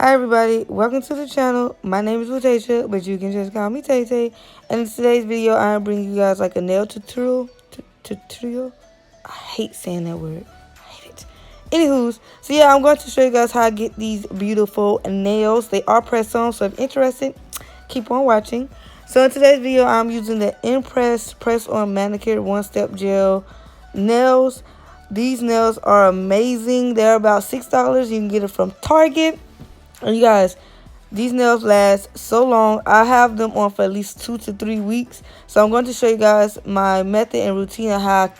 Hi everybody, welcome to the channel. My name is Wiltasha, but you can just call me TayTheySay. And in today's video, I'm bringing you guys like a nail tutorial. I hate saying that word. I hate it. Anywho's, so yeah, I'm going to show you guys how I get these beautiful nails. They are press on, so if interested, keep on watching. So in today's video, I'm using the Impress Press On Manicure One-Step Gel nails. These nails are amazing. They're about $6. You can get it from Target. And you guys, these nails last so long. I have them on for at least 2 to 3 weeks. So I'm going to show you guys my method and routine of how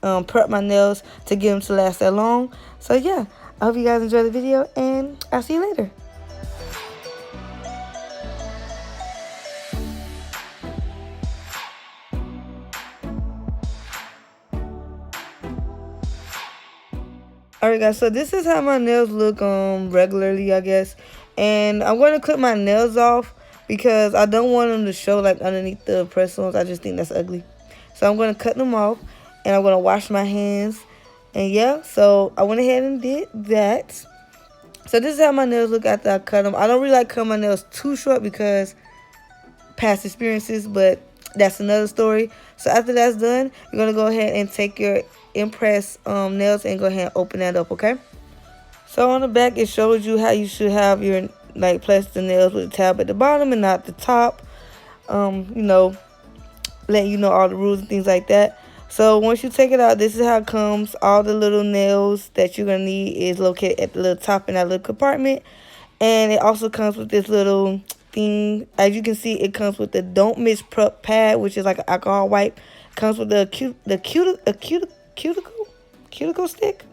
I prep my nails to get them to last that long. So yeah, I hope you guys enjoy the video and I'll see you later. Alright guys, so this is how my nails look regularly, I guess. And I'm going to clip my nails off because I don't want them to show like underneath the press-ons. I just think that's ugly. So I'm going to cut them off and I'm going to wash my hands. And yeah, so I went ahead and did that. So this is how my nails look after I cut them. I don't really like cutting my nails too short because past experiences, but that's another story. So after that's done, you're going to go ahead and take your Impress nails and go ahead and open that up, okay? So on the back, it shows you how you should have your like plastic nails with the tab at the bottom and not the top. You know, letting you know all the rules and things like that. So once you take it out, this is how it comes. All the little nails that you're gonna need is located at the little top in that little compartment, and it also comes with this little thing. As you can see, it comes with the Don't Miss Prep pad, which is like an alcohol wipe. It comes with the cuticle stick,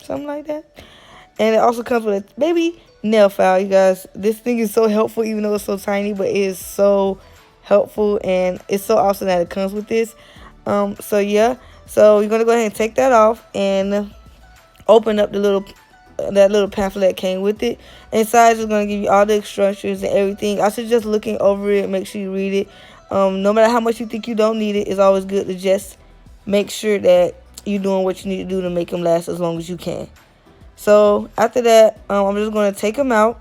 something like that. And it also comes with a baby nail file, you guys. This thing is so helpful, even though it's so tiny, but it is so helpful and it's so awesome that it comes with this. So yeah, so you're gonna go ahead and take that off and open up the that little pamphlet that came with it. Inside is gonna give you all the instructions and everything. I suggest looking over it, make sure you read it. No matter how much you think you don't need it, it's always good to just make sure that you're doing what you need to do to make them last as long as you can. So after that, I'm just going to take them out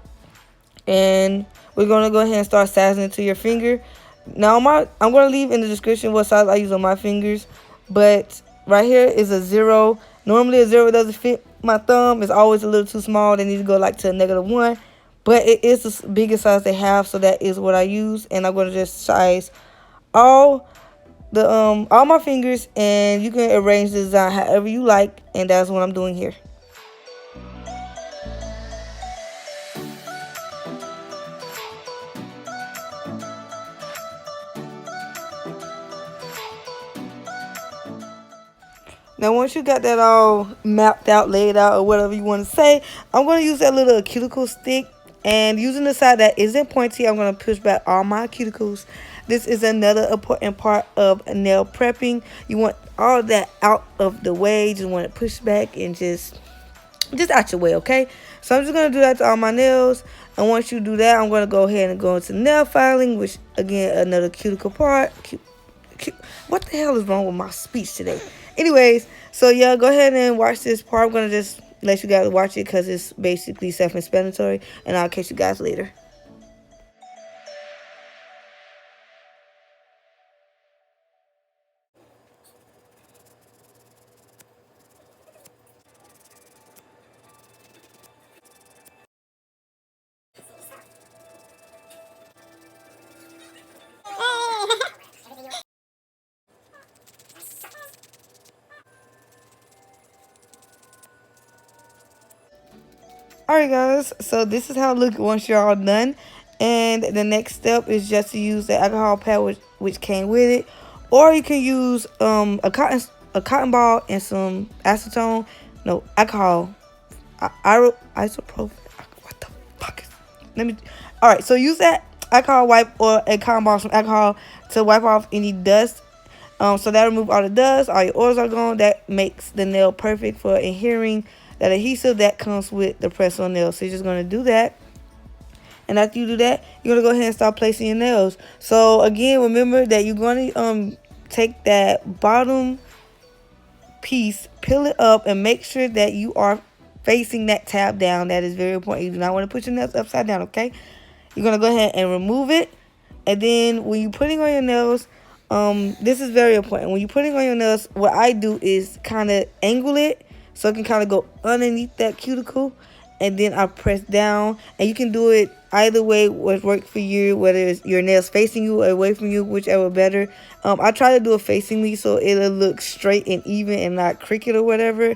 and we're going to go ahead and start sizing it to your finger. Now I'm going to leave in the description what size I use on my fingers, but right here is a 0. Normally a 0 doesn't fit my thumb. It's always a little too small. They need to go like to a -1, but it is the biggest size they have, so that is what I use. And I'm going to just size all my fingers, and you can arrange the design however you like, and that's what I'm doing here. Now once you got that all mapped out, laid out, or whatever you want to say, I'm going to use that little cuticle stick, and using the side that isn't pointy, I'm going to push back all my cuticles. This is another important part of nail prepping. You want all that out of the way. You just want it pushed back and just out your way, okay? So I'm just going to do that to all my nails. And once you do that, I'm going to go ahead and go into nail filing, which, again, another cuticle part. What the hell is wrong with my speech today? Anyways, so yeah, go ahead and watch this part. I'm going to just let you guys watch it because it's basically self-explanatory. And I'll catch you guys later. Alright guys, so this is how it looks once you're all done. And the next step is just to use the alcohol pad which came with it. Or you can use a cotton ball and some acetone. No, alcohol. Isopropyl. What the fuck is... Alright, so use that alcohol wipe or a cotton ball, some alcohol to wipe off any dust. So that remove all the dust, all your oils are gone. That makes the nail perfect for adhering that adhesive that comes with the press-on nail. So you're just going to do that. And after you do that, you're going to go ahead and start placing your nails. So again, remember that you're going to take that bottom piece, peel it up, and make sure that you are facing that tab down. That is very important. You do not want to put your nails upside down, okay? You're going to go ahead and remove it. And then when you're putting on your nails, this is very important. When you're putting on your nails, what I do is kind of angle it so it can kind of go underneath that cuticle. And then I press down. And you can do it either way, what works for you, whether it's your nails facing you or away from you, whichever better. I try to do it facing me so it'll look straight and even and not crooked or whatever.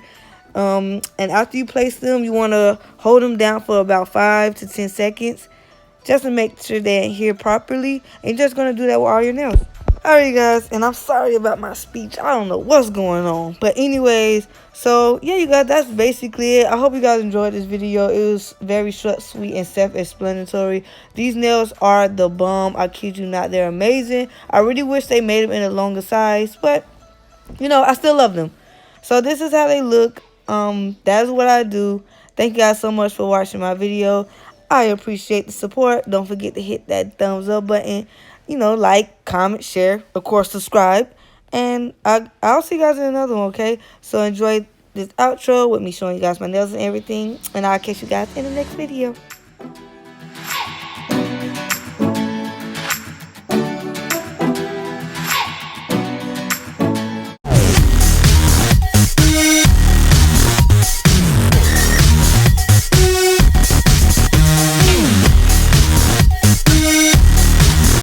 And after you place them, you want to hold them down for about 5 to 10 seconds. Just to make sure they adhere properly. And you're just going to do that with all your nails. Alright guys, and I'm sorry about my speech. I don't know what's going on. But anyways, so yeah you guys, that's basically it. I hope you guys enjoyed this video. It was very short, sweet, and self-explanatory. These nails are the bomb. I kid you not, they're amazing. I really wish they made them in a longer size. But, you know, I still love them. So this is how they look. That's what I do. Thank you guys so much for watching my video. I appreciate the support. Don't forget to hit that thumbs up button. You know, like, comment, share, of course, subscribe. And I'll see you guys in another one, okay? So enjoy this outro with me showing you guys my nails and everything. And I'll catch you guys in the next video.